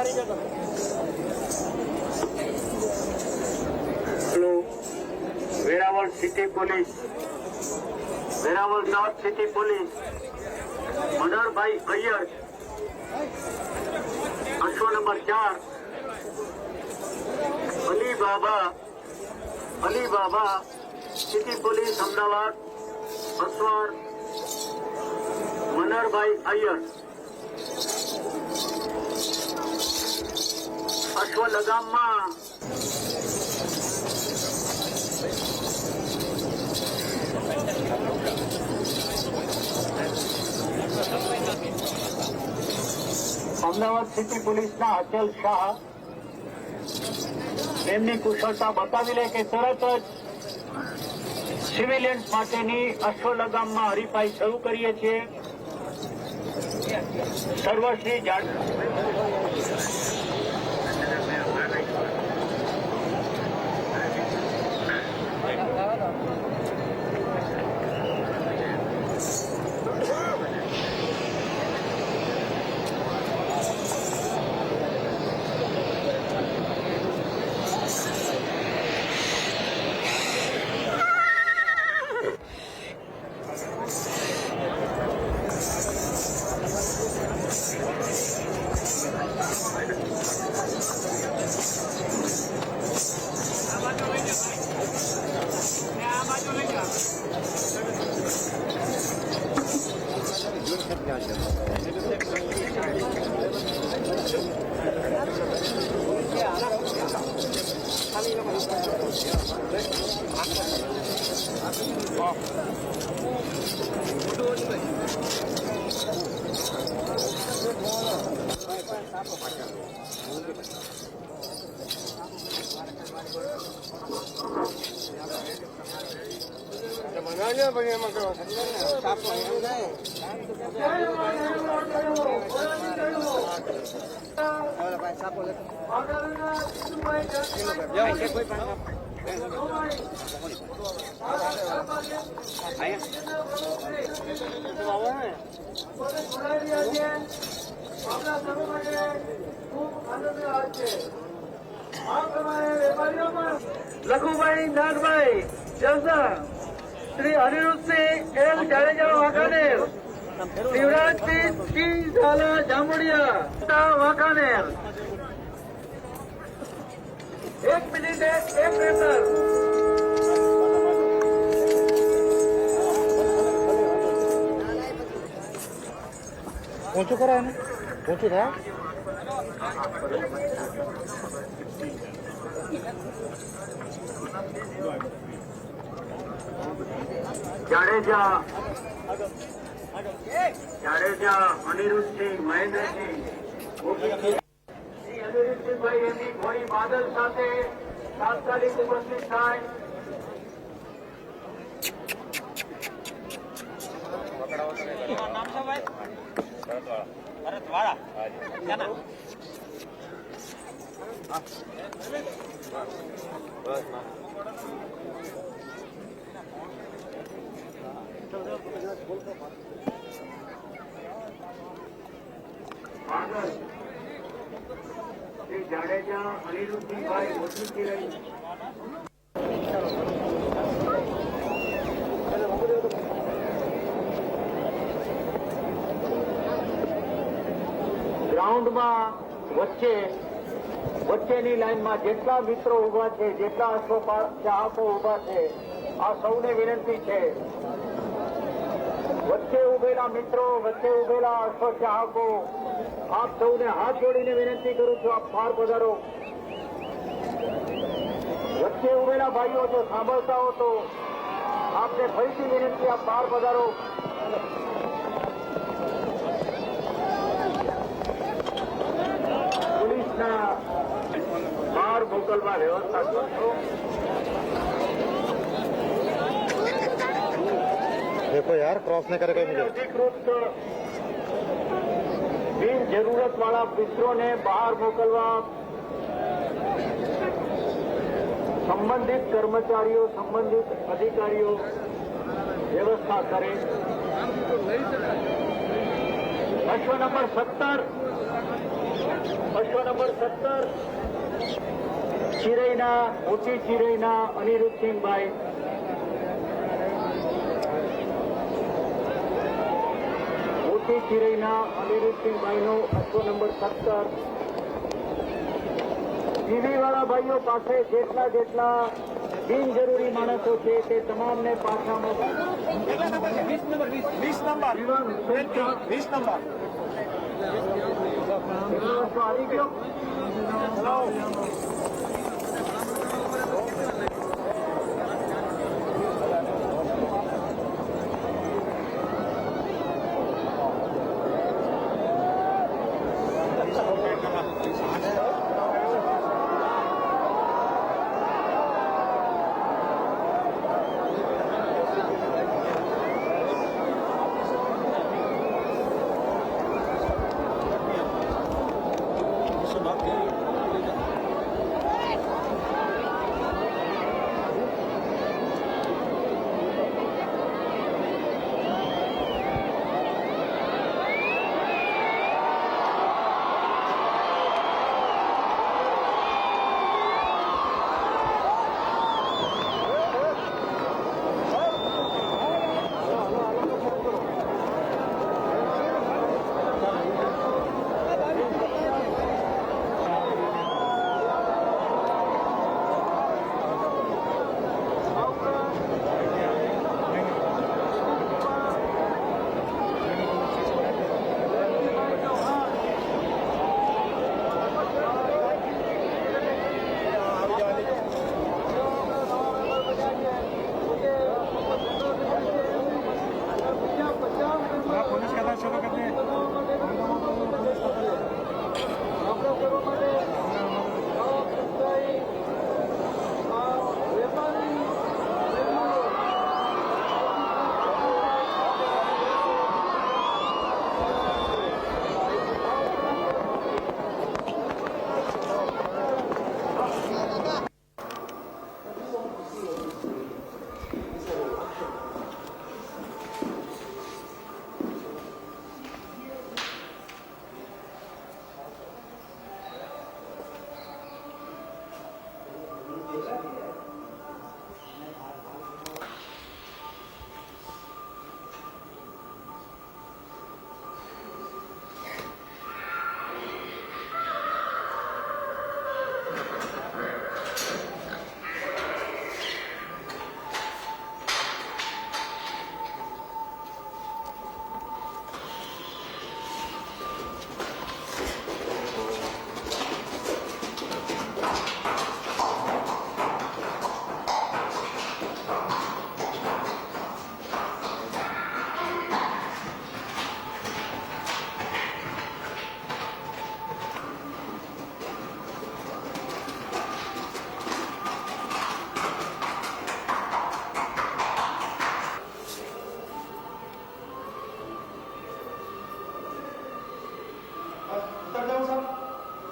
Hello Veraval city police, Veraval south city police, Manohar bhai Iyer, अश्व number 4, Ali Baba city police Ahmedabad, असवार मनोहर भाई अय्यर, अश्व लगाम अमदावाद सिटी पुलिस अचल शाह एमनी कुशलता बतावी ले के तरत सिविलियन्स माटेनी अश्व लगाम हरीफाई शुरू करीए छीए। सर्वश्री लखुभाई नागभाई जलसा श्री अनिरुद्ध सिंह एल जाडेजा वाकानेर, शिवराज सिंह टी झाला जामुडिया वाकानेर। 1 मिनट 1 मिनट ऊंचू करा है ना, ऊंचू था। जाडेजा अनिरुद्ध सिंह महेंद्र सिंह अनिरुद्ध सिंह भाई एमनी घोड़ी बादल साथे तात्कालिक उपस्थित थाय। जाडेजा अनिरुद्ध सिंह भाई मौजूद की रही। ग्राउंड में वच्चेनी लाइन में जेटला मित्रों उभा है, जेटला अश्वचाहको उभा है, आ सौने विनंती है, वच्चे उभेला मित्रों, वच्चे उभेला अश्वचाहको, आप सौने हाथ जोड़ीने विनंती करूं छुं, आप बहार पधारो। वच्चे उभेला भाईओ जो सांभळता हो तो आपने फरीथी विनंती, आप बहार पधारो। पुलिसना बहार मोकलवा व्यवस्था करशो। देखो यार, क्रॉस नहीं करेगा मुझे। अधिकृत बिन जरूरत वाला मित्रों ने बाहर मोकलवा, संबंधित कर्मचारियों, संबंधित अधिकारियों व्यवस्था करें। अश्व नंबर 70 अश्व नंबर 70 ચિરૈના મોટી ચિરૈના અનિરુદ્ધસિંહભાઈ મોટી ચિરૈના અનિરુદ્ધસિંહભાઈનો અશ્વ નંબર 70 ટીવી વાળા ભાઈઓ પાસે જેટલા બિનજરૂરી માણસો છે તે તમામને પાછા મોકલો. 20 નંબર 20 નંબર 20 નંબર આવી ગયો. પોલીસ કદાચ શરૂ કરી દે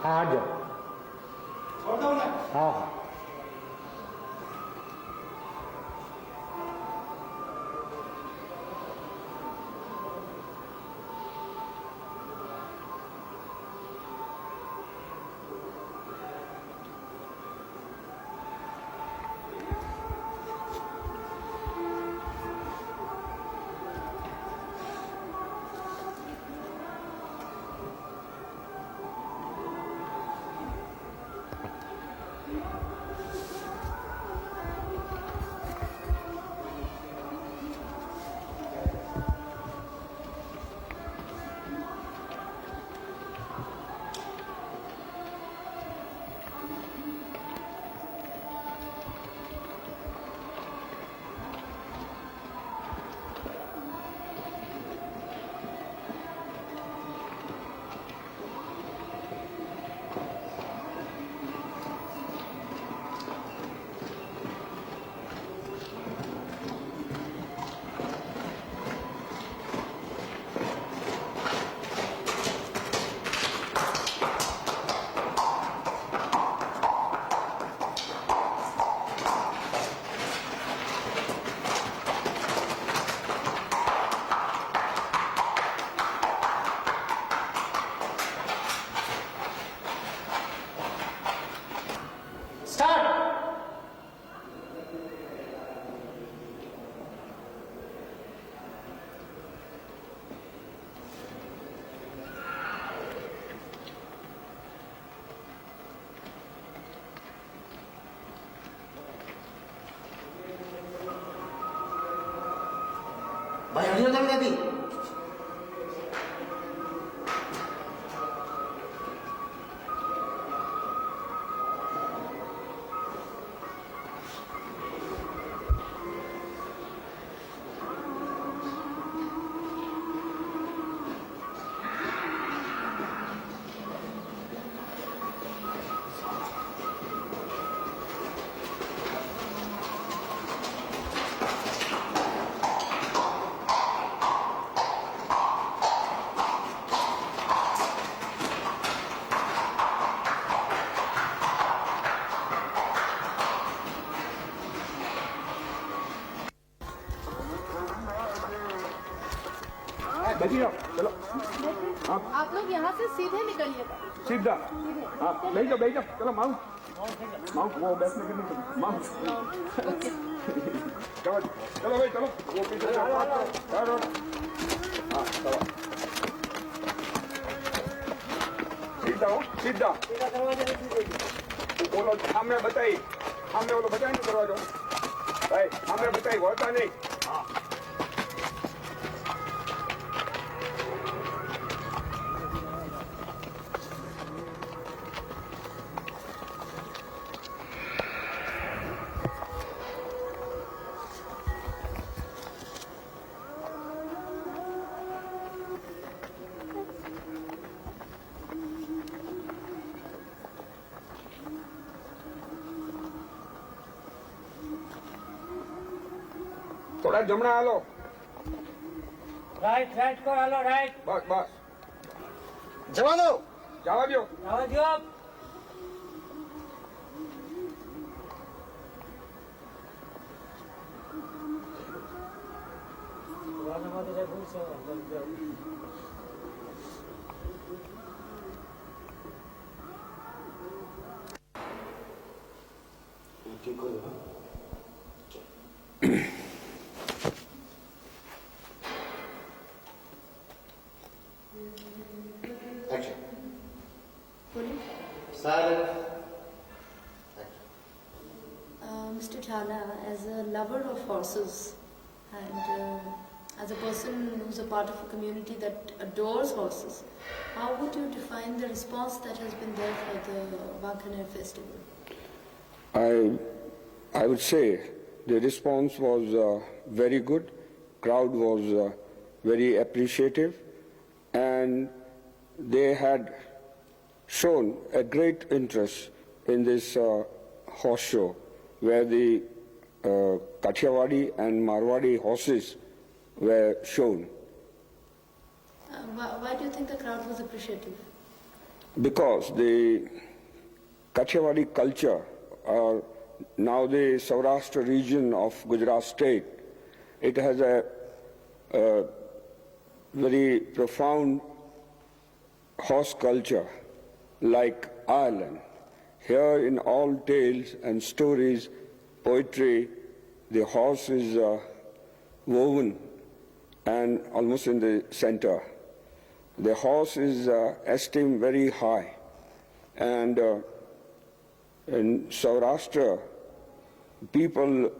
हाँ हट जाओ. हाँ हाँ. बैठिए आप, चलो आप लोग यहाँ से सीधे निकलिएगा। सीधा हाँ बैठ जाओ चलो माउंट वो बैठने के लिए माउंट चलो चलो भाई चलो वो पीछे हाँ चलो सीधा बोलो सामने बताइए सामने बोलो बताए नहीं दरवाजा भाई सामने बताइए होता नहीं थोड़ा जमना हालो राइट को हालो राइट बस जवा दो जावा दो आवाज दो आप Action. Silent. Mr. Jhala, as a lover of horses and as a person who's a part of a community that adores horses, how would you define the response that has been there for the Wakaner festival? I would say the response was very good. Crowd was very appreciative, and they had shown a great interest in this horse show, where the Kathiawadi and Marwadi horses were shown. Why do you think the crowd was appreciative? Because the Kathiawadi culture, now the Saurashtra region of Gujarat state, it has a very profound horse culture like Ireland. Here in all tales and stories, poetry, the horse is woven and almost in the center. The horse is esteemed very high, and in Saurashtra, people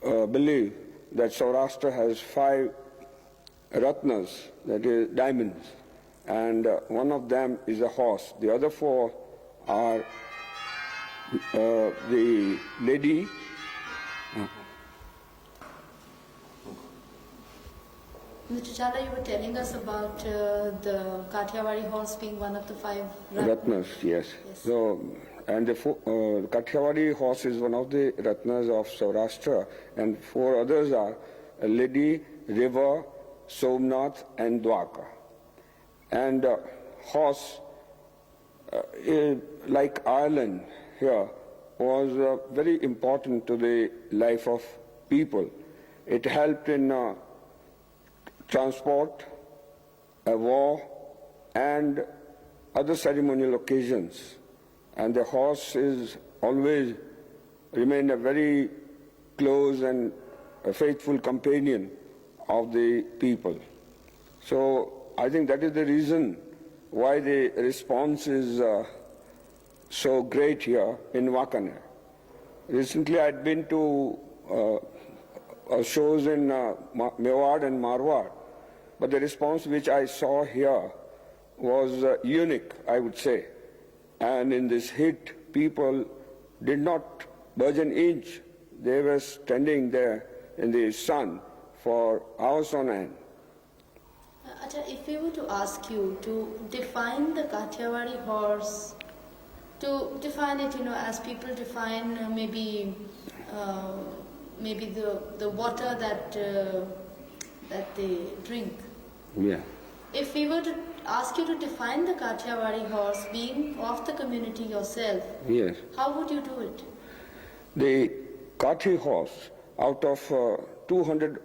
believe that Saurashtra has 5 ratnas, that is diamonds, and one of them is a horse. The other 4 are the lady. Mr. Jhala, you were telling us about the Kathiawadi horse being one of the 5 Ratnas, yes. So, and the Kathiawadi horse is one of the Ratnas of Saurashtra, and 4 others are Ledi, River, Somnath, and Dwarka. And horse, like Ireland here, was very important to the life of people. It helped in transport, war, and other ceremonial occasions. And the horse is always remained a very close and a faithful companion of the people. So I think that is the reason why the response is so great here in Wakaner. Recently I had been to shows in Mewar and Marwar, but the response which I saw here was unique, I would say. And in this heat, people did not budge an inch. They were standing there in the sun for hours on end. Acha, if we were to ask you to define the Kathiawadi horse, to define it, as people define maybe the water that they drink. Yeah. If we were to ask you to define the Kathiawadi horse, being of the community yourself, Yes. how would you do it? The Kathi horse, out of 200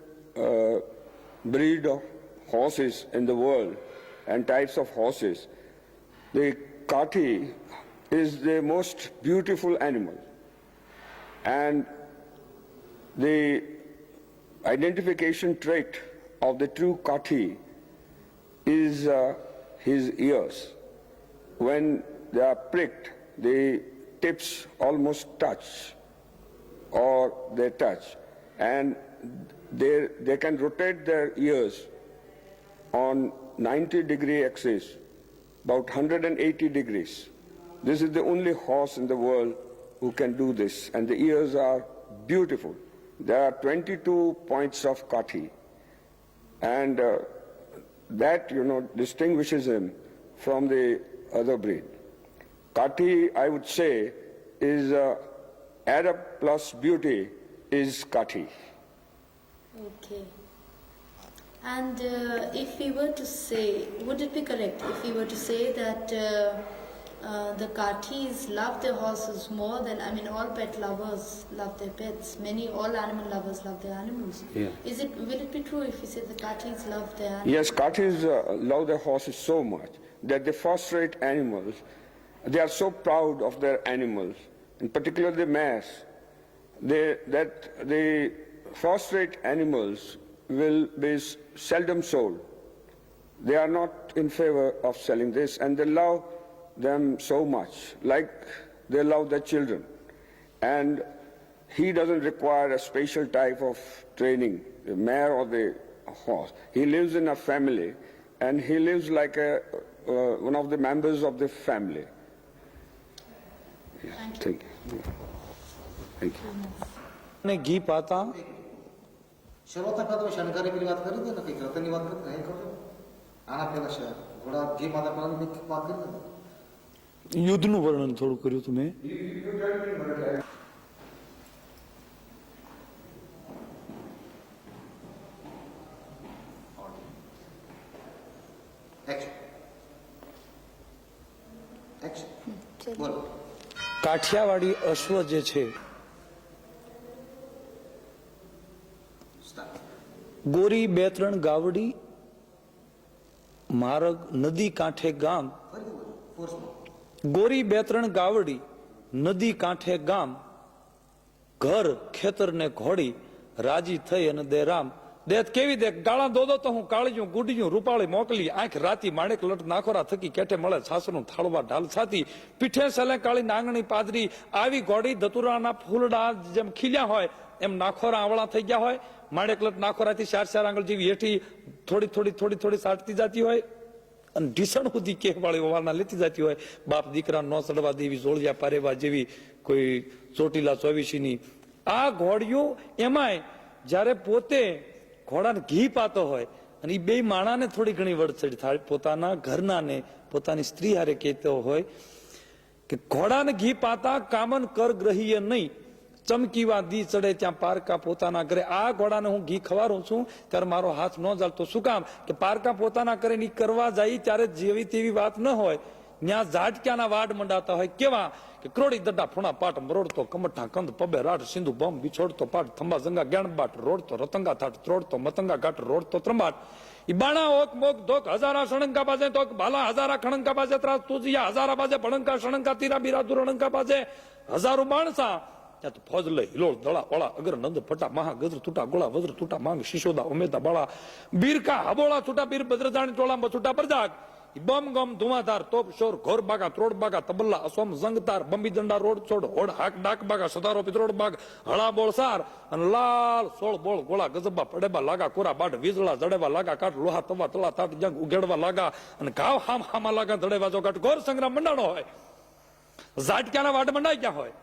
breed of horses in the world and types of horses, the Kathi is the most beautiful animal. And the identification trait of the true Kathi is his ears. When they are pricked, the tips almost touch, or they touch, and they can rotate their ears on 90-degree axis, about 180 degrees. This is the only horse in the world who can do this, and the ears are beautiful. There are 22 points of Kathi, and that, distinguishes him from the other breed. Kathi, I would say, is Arab plus beauty is Kathi. Okay. And if we were to say, would it be correct if we were to say that the Kathis love their horses more than, all pet lovers love their pets. All animal lovers love their animals. Yeah. Will it be true if we say the Kathis love their animals? Yes, Kathis love their horses so much that the first-rate animals, they are so proud of their animals, in particular the mares, that the first-rate animals will be seldom sold. They are not in favor of selling this, and they love them so much, like they love their children. And he doesn't require a special type of training, the mare or the horse. He lives in a family, and he lives like one of the members of the family. Yeah, thank you. Thank you. ने घी पाता શરૂઆતના પહેલા શણગારી પેલી વાત કરી દે ને કઈ રતનની વાત કરી નહીં કરો આના પહેલા ઘોડા ઘી માતા પહેલા વાત કરી દે યુદ્ધનું વર્ણન થોડું કર્યું તમે એક્શન બોલો કાઠિયાવાડી અશ્વ જે છે ગોરી બે ત્રણ ગાવડી માર્ગ નદી કાંઠે ગામ ગોરી બે ત્રણ ગાવડી નદી કાંઠે ગામ ઘર ખેતર ને ઘોડી રાજી થઈ અને દે રામ દેત કેવી દે ગાળા દોદો તો હું કાળિયું ગુડિયું રૂપાળી મોકલી આંખ રાતી માણેક લટ નાખોરા થકી કેઠે મળે છાસનું થાળવા ઢાલ છાતી પીઠે સલે કાળી નાંગણી પાદરી આવી ઘોડી ધતુરાના ફૂલડા જેમ ખીલ્યા હોય એમ નાખોરા આંવળા થઈ ગયા હોય માણેક લટ નાખોરાથી 4 આંગળ જેવી હેઠી થોડી થોડી થોડી થોડી સાટતી જતી હોય અને ઢીસણ સુધી કેહવાળી ઓવારના લેતી જતી હોય બાપ દીકરા નો સડવા દેવી જોળિયા પારેવા જેવી કોઈ ચોટીલા ચોવીસીની આ ઘોડીઓ એમાંય જ્યારે પોતે ઘોડાને ઘી પાતો હોય અને એ બે માણાને થોડી ઘણી વડસડ થાય પોતાના ઘરના ને પોતાની સ્ત્રી હારે કહેતો હોય કે ઘોડાને ઘી પાતા કામન કર ગ્રહીએ નહીં ચમકીવા દી ચડે ત્યાં પારકા પોતાના ઘરે આ ઘોડાને હું ઘી ખવારું છું ત્યારે મારો હાથ ન ચાલતો શું કામ કે પારકા પોતાના ઘરે ની કરવા જાય ત્યારે જેવી તેવી વાત ન હોય ત્યાં ઝાટક્યાના વાડ મંડાતા હોય કેવા કે ક્રોડી દડા ફૂણા પાટ મરોડતો કમઠા કંદ પબે રાઠ સિંધુ બમ બિછોડતો પાટ થંબા જંગા જ્ઞાનબાટ રોડતો રતંગા થાટ ત્રોડતો મતંગા ઘાટ રોડતો ત્રંબાટ ઈ બાણા ઓક મોક ધોક હજારા સણંકા બાજે તો ભાલા હજારા ખણંકા બાજે ત્રાસ તુજિયા હજારા બાજે ભણંકા સણંકા તીરા બીરા દુરણંકા બાજે હજારો માણસા ત્યાં તો ફોજ લઈ હિલોળ દળા ઓળા અગર નંદ ફટા મહા ગજર તૂટા ગોળા વજ્ર તૂટા માંગ શિશોદા ઉમેદા બાળા બીરકા હબોળા છૂટા બીર ભદ્રજાણી ટોળા છૂટા પરજાક બમ ગમ ધુમાધાર તોપ શોર ઘોર બાગા ત્રોડ બાગા તબલ્લા અસોમ જંગતાર બંબી દંડા રોડ છોડ હોડ હાક ડાક બાગા સતારો પિત્રોડ બાગ હળા બોળ સાર અને લાલ સોળ બોળ ગોળા ગજબા પડેબા લાગા કોરા બાઢ વીજળા જડેવા લાગા કાટ લોહા તવા તલા તાટ જંગ ઉઘેડવા લાગા અને ઘાવ હામ હામા લાગા જડેવા જો કાટ ઘોર સંગ્રામ મંડાણો હોય ઝાટક્યાના વાટ મંડાઈ ગયા હોય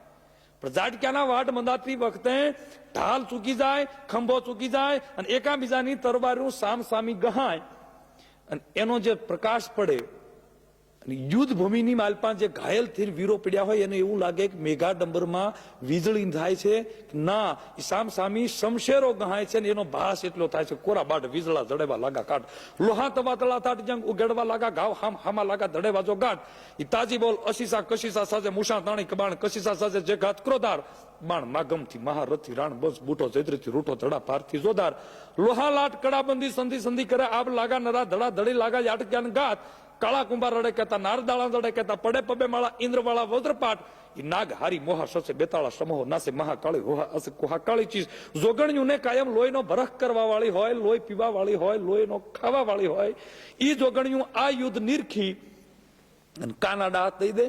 પણ ઝાટક્યાના વાટ મંદાતી વખતે ઢાલ ચૂકી જાય ખંભો ચૂકી જાય અને એકાબીજાની તરવારું સામ સામી ગહાય અને એનો જે પ્રકાશ પડે અને યુદ્ધ ભૂમિની માલપા જે ઘાયલ થઈ વીરો પડ્યા હોય એને એવું લાગે કે મેઘા ડંબરમાં વીજળી થાય છે ના એ સામ સામી શમશેરો ગહાય છે ને એનો ભાસ એટલો થાય છે કોરા બાઢ વીજળા જડેવા લાગા કાટ લોહા તવા તળા તાટ જંગ ઉગેડવા લાગા ઘાવ હામ હામા લાગા દડેવા જો ગાટ એ તાજી બોલ અશીસા કશીસા સાજે મુષા તાણી કબાણ કશીસા સાજે જે ઘાત ક્રોધાર બાણ માગમથી મહારથી રાણ બંસ બૂટો ચૈત્રીથી રૂટો ધડા ભારથી જોદાર લોહા લાટ કડાબંધી સંધિ સંધિ કરે આબ લાગા નરા ધડા ધડી લાગા યાટક્યાન ગાત કાળા કુંભાર રડે કહેતા નારદાળા રડે કહેતા પડે પબે માળા ઇન્દ્રવાળા વજ્રપાટ એ નાગ હારી મોહા સસે બેતાળા સમૂહ નાસે મહાકાળી હોહા અસે કોહાકાળી ચીજ જોગણ્યું ને કાયમ લોહીનો ભરખ કરવા વાળી હોય લોહી પીવા વાળી હોય લોહીનો ખાવા વાળી હોય એ જોગણ્યું આ યુદ્ધ નિરખી અને કાના દાંત દઈ દે